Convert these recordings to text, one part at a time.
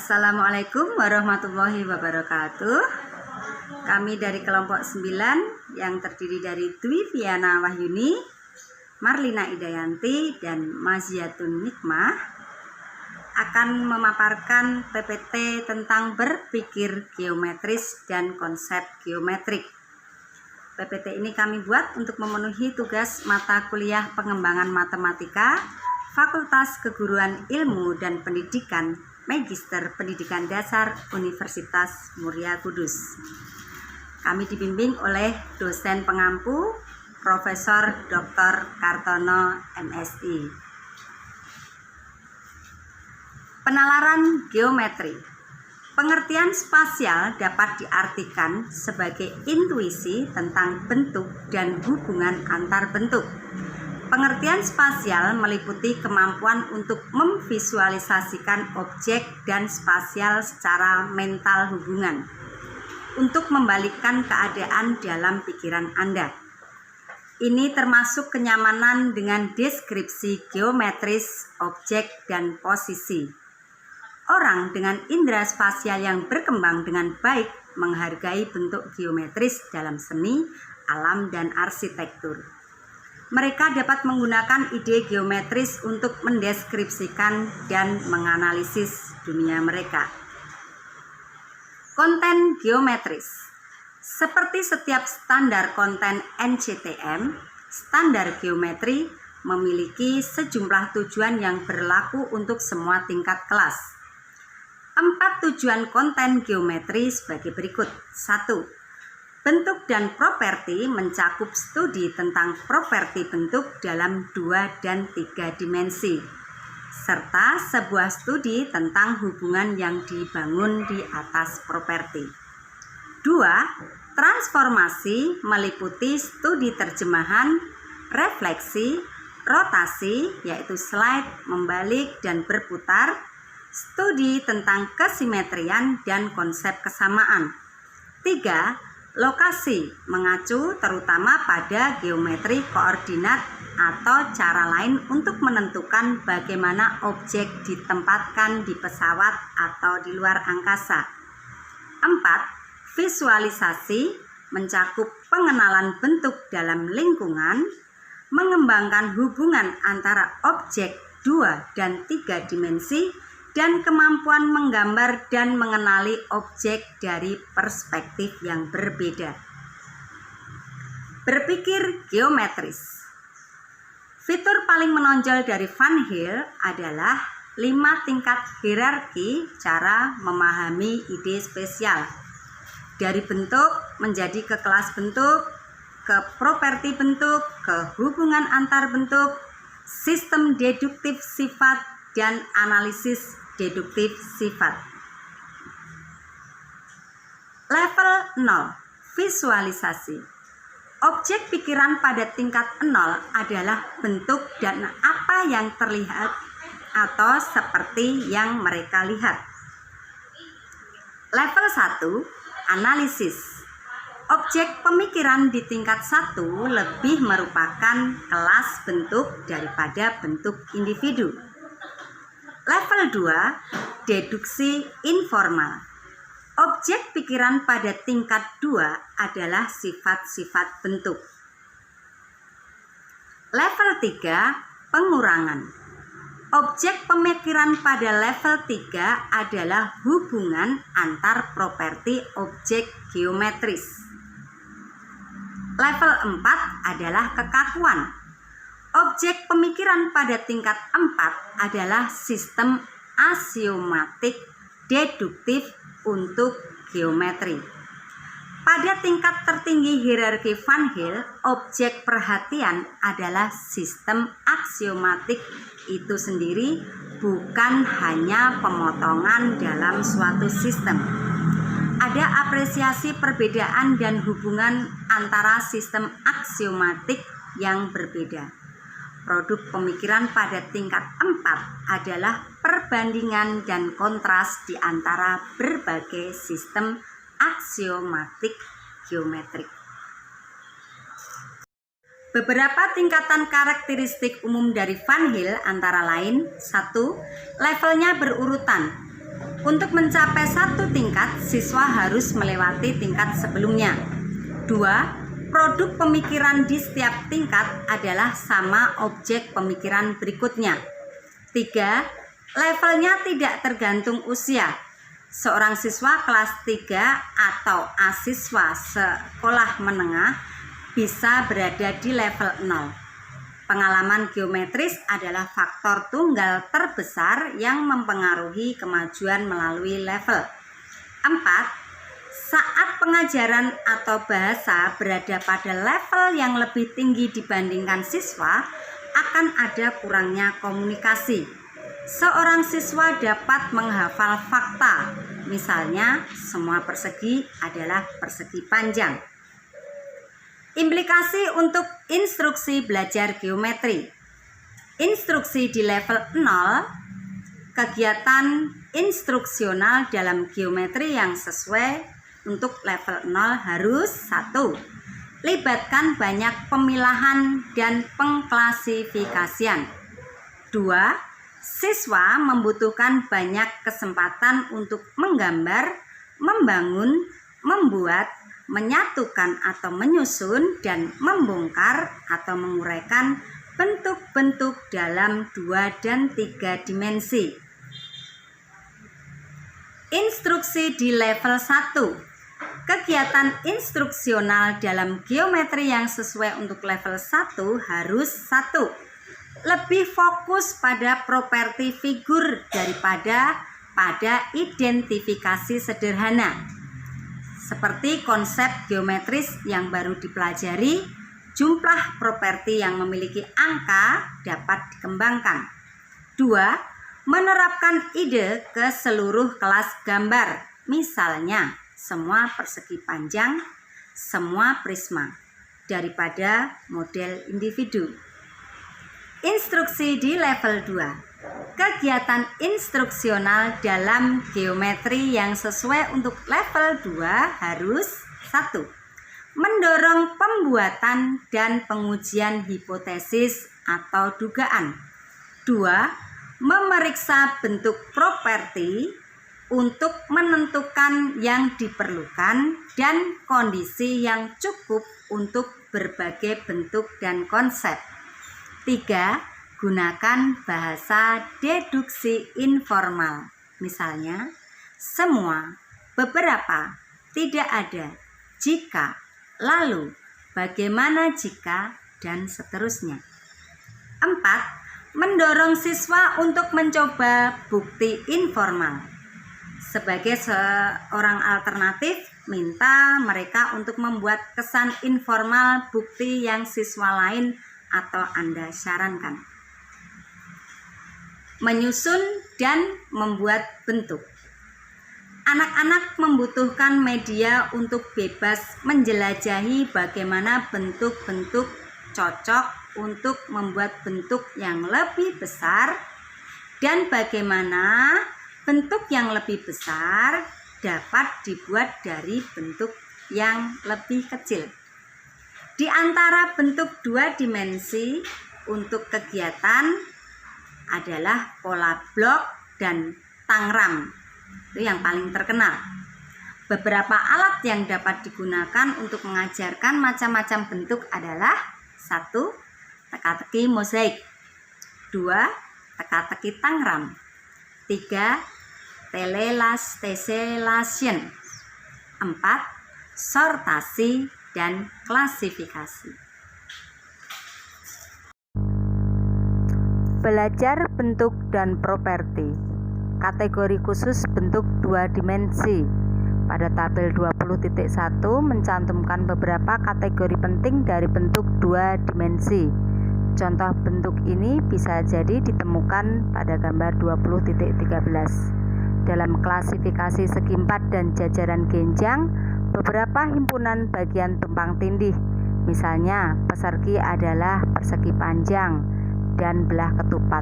Assalamualaikum warahmatullahi wabarakatuh. Kami dari kelompok 9 yang terdiri dari Dwi Viana Wahyuni, Marlina Idayanti, dan Maziatun Nikmah akan memaparkan PPT tentang berpikir geometris dan konsep geometrik. PPT ini kami buat untuk memenuhi tugas mata kuliah pengembangan matematika Fakultas Keguruan Ilmu dan Pendidikan Magister Pendidikan Dasar Universitas Muria Kudus. Kami dibimbing oleh dosen pengampu Profesor Dr. Kartono MSI. Penalaran geometri. Pengertian spasial dapat diartikan sebagai intuisi tentang bentuk dan hubungan antar bentuk. Pengertian spasial meliputi kemampuan untuk memvisualisasikan objek dan spasial secara mental hubungan untuk membalikkan keadaan dalam pikiran Anda. Ini termasuk kenyamanan dengan deskripsi geometris, objek, dan posisi. Orang dengan indera spasial yang berkembang dengan baik menghargai bentuk geometris dalam seni, alam, dan arsitektur. Mereka dapat menggunakan ide geometris untuk mendeskripsikan dan menganalisis dunia mereka. Konten geometris. Seperti setiap standar konten NCTM, standar geometri memiliki sejumlah tujuan yang berlaku untuk semua tingkat kelas. 4 tujuan konten geometri sebagai berikut. 1. Bentuk dan properti mencakup studi tentang properti bentuk dalam 2 dan 3 dimensi, serta sebuah studi tentang hubungan yang dibangun di atas properti. 2. Transformasi meliputi studi terjemahan, refleksi, rotasi, yaitu slide, membalik, dan berputar, studi tentang kesimetrian dan konsep kesamaan. 3. Lokasi mengacu terutama pada geometri koordinat atau cara lain untuk menentukan bagaimana objek ditempatkan di pesawat atau di luar angkasa. 4. Visualisasi mencakup pengenalan bentuk dalam lingkungan, mengembangkan hubungan antara objek 2 dan 3 dimensi, dan kemampuan menggambar dan mengenali objek dari perspektif yang berbeda. Berpikir geometris. Fitur paling menonjol dari Van Heel adalah 5 tingkat hierarki cara memahami ide spesial. Dari bentuk menjadi ke kelas bentuk, ke properti bentuk, ke hubungan antar bentuk, sistem deduktif sifat, dan analisis deduktif sifat. Level 0. Visualisasi. Objek pikiran pada tingkat 0 adalah bentuk dan apa yang terlihat atau seperti yang mereka lihat. Level 1. Analisis. Objek pemikiran di tingkat 1 lebih merupakan kelas bentuk daripada bentuk individu. Level 2, deduksi informal. Objek pikiran pada tingkat 2 adalah sifat-sifat bentuk. Level 3, pengurangan. Objek pemikiran pada level 3 adalah hubungan antar properti objek geometris. Level 4 adalah kekakuan. Objek pemikiran pada tingkat 4 adalah sistem aksiomatik deduktif untuk geometri. Pada tingkat tertinggi hierarki Van Heel, objek perhatian adalah sistem aksiomatik itu sendiri, bukan hanya pemotongan dalam suatu sistem. Ada apresiasi perbedaan dan hubungan antara sistem aksiomatik yang berbeda. Produk pemikiran pada tingkat 4 adalah perbandingan dan kontras di antara berbagai sistem aksiomatik geometrik. Beberapa tingkatan karakteristik umum dari Van Heel antara lain: 1. Levelnya berurutan. Untuk mencapai satu tingkat, siswa harus melewati tingkat sebelumnya. 2. Produk pemikiran di setiap tingkat adalah sama objek pemikiran berikutnya. 3. Levelnya tidak tergantung usia. Seorang siswa kelas 3 atau asiswa sekolah menengah bisa berada di level 0. Pengalaman geometris adalah faktor tunggal terbesar yang mempengaruhi kemajuan melalui level. 4. Saat pengajaran atau bahasa berada pada level yang lebih tinggi dibandingkan siswa, akan ada kurangnya komunikasi. Seorang siswa dapat menghafal fakta, misalnya semua persegi adalah persegi panjang. Implikasi untuk instruksi belajar geometri. Instruksi di level 0, kegiatan instruksional dalam geometri yang sesuai untuk level 0 harus 1. Libatkan banyak pemilahan dan pengklasifikasian. 2. Siswa membutuhkan banyak kesempatan untuk menggambar, membangun, membuat, menyatukan atau menyusun, dan membongkar atau menguraikan bentuk-bentuk dalam 2 dan 3 dimensi. Instruksi di level 1. Kegiatan instruksional dalam geometri yang sesuai untuk level 1 harus 1. Lebih fokus pada properti figur daripada pada identifikasi sederhana. Seperti konsep geometris yang baru dipelajari, jumlah properti yang memiliki angka dapat dikembangkan. 2. Menerapkan ide ke seluruh kelas gambar, misalnya semua persegi panjang, semua prisma, daripada model individu. Instruksi di level 2. Kegiatan instruksional dalam geometri yang sesuai untuk level 2 harus 1. Mendorong pembuatan dan pengujian hipotesis atau dugaan. 2. Memeriksa bentuk properti untuk menentukan yang diperlukan dan kondisi yang cukup untuk berbagai bentuk dan konsep. 3. Gunakan bahasa deduksi informal, misalnya semua, beberapa, tidak ada, jika, lalu, bagaimana jika, dan seterusnya. 4. Mendorong siswa untuk mencoba bukti informal. Sebagai seorang alternatif, minta mereka untuk membuat kesan informal bukti yang siswa lain atau Anda sarankan. Menyusun dan membuat bentuk. Anak-anak membutuhkan media untuk bebas menjelajahi bagaimana bentuk-bentuk cocok untuk membuat bentuk yang lebih besar dan bagaimana bentuk yang lebih besar dapat dibuat dari bentuk yang lebih kecil. Di antara bentuk 2 dimensi untuk kegiatan adalah pola blok dan tangram. Itu yang paling terkenal. Beberapa alat yang dapat digunakan untuk mengajarkan macam-macam bentuk adalah 1. Teka-teki mozaik. 2. Teka-teki tangram. 3. Telelastesellation. 4. Sortasi dan klasifikasi. Belajar bentuk dan properti. Kategori khusus bentuk 2 dimensi. Pada tabel 20.1 mencantumkan beberapa kategori penting dari bentuk 2 dimensi. Contoh bentuk ini bisa jadi ditemukan pada gambar 20.13. Dalam klasifikasi segi 4 dan jajaran genjang, beberapa himpunan bagian tumpang tindih. Misalnya, persegi adalah persegi panjang dan belah ketupat.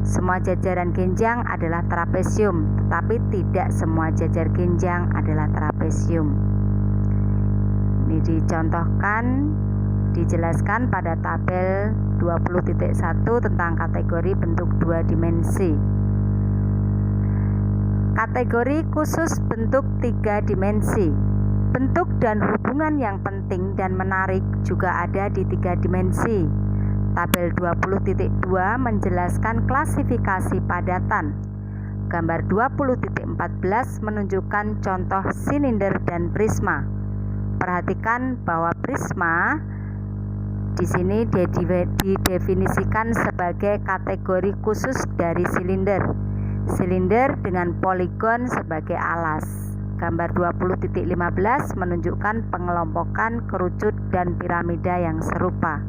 Semua jajaran genjang adalah trapesium, tetapi tidak semua jajar genjang adalah trapesium. Ini dijelaskan pada tabel 20.1 tentang kategori bentuk 2 dimensi. Kategori khusus bentuk 3 dimensi. Bentuk dan hubungan yang penting dan menarik juga ada di 3 dimensi. Tabel 20.2 menjelaskan klasifikasi padatan. Gambar 20.14 menunjukkan contoh silinder dan prisma. Perhatikan bahwa prisma di sini didefinisikan sebagai kategori khusus dari silinder. Silinder dengan poligon sebagai alas. Gambar 20.15 menunjukkan pengelompokan kerucut dan piramida yang serupa.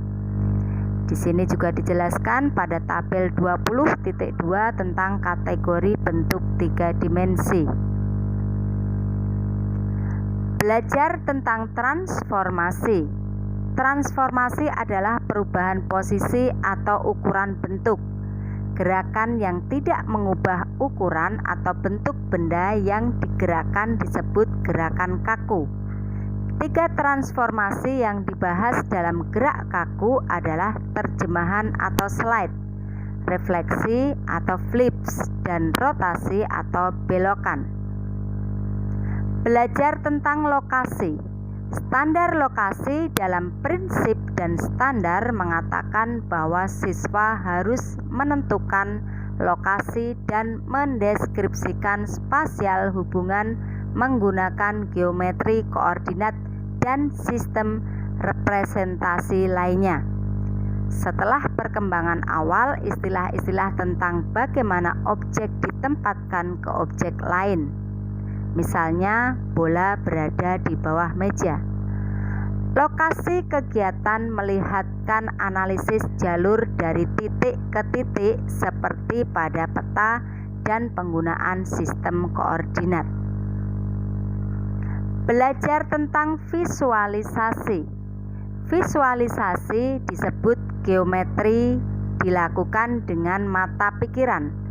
Di sini juga dijelaskan pada tabel 20.2 tentang kategori bentuk 3 dimensi. Belajar tentang transformasi. Transformasi adalah perubahan posisi atau ukuran bentuk. Gerakan yang tidak mengubah ukuran atau bentuk benda yang digerakkan disebut gerakan kaku. 3 transformasi yang dibahas dalam gerak kaku adalah terjemahan atau slide, refleksi atau flips, dan rotasi atau belokan. Belajar tentang lokasi. Standar lokasi dalam prinsip dan standar mengatakan bahwa siswa harus menentukan lokasi dan mendeskripsikan spasial hubungan menggunakan geometri koordinat dan sistem representasi lainnya. Setelah perkembangan awal istilah-istilah tentang bagaimana objek ditempatkan ke objek lain. Misalnya, bola berada di bawah meja. Lokasi kegiatan melihatkan analisis jalur dari titik ke titik seperti pada peta dan penggunaan sistem koordinat. Belajar tentang visualisasi. Visualisasi disebut geometri dilakukan dengan mata pikiran.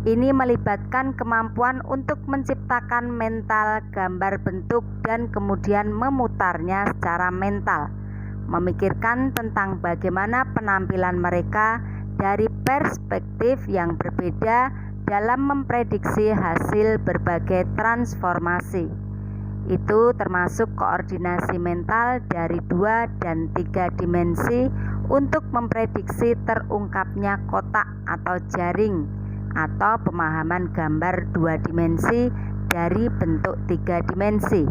Ini melibatkan kemampuan untuk menciptakan mental gambar bentuk dan kemudian memutarnya secara mental, memikirkan tentang bagaimana penampilan mereka dari perspektif yang berbeda dalam memprediksi hasil berbagai transformasi. Itu termasuk koordinasi mental dari 2 dan 3 dimensi untuk memprediksi terungkapnya kotak atau jaring, atau pemahaman gambar 2 dimensi dari bentuk 3 dimensi.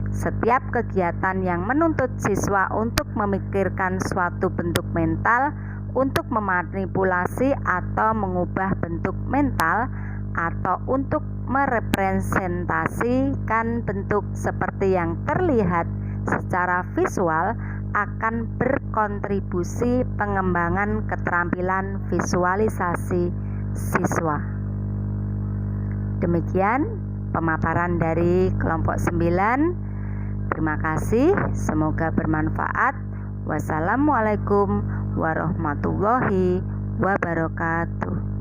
Setiap kegiatan yang menuntut siswa untuk memikirkan suatu bentuk mental, untuk memanipulasi atau mengubah bentuk mental, atau untuk merepresentasikan bentuk seperti yang terlihat secara visual akan berkontribusi pengembangan keterampilan visualisasi siswa. Demikian pemaparan dari kelompok 9. Terima kasih, semoga bermanfaat. Wassalamualaikum warahmatullahi wabarakatuh.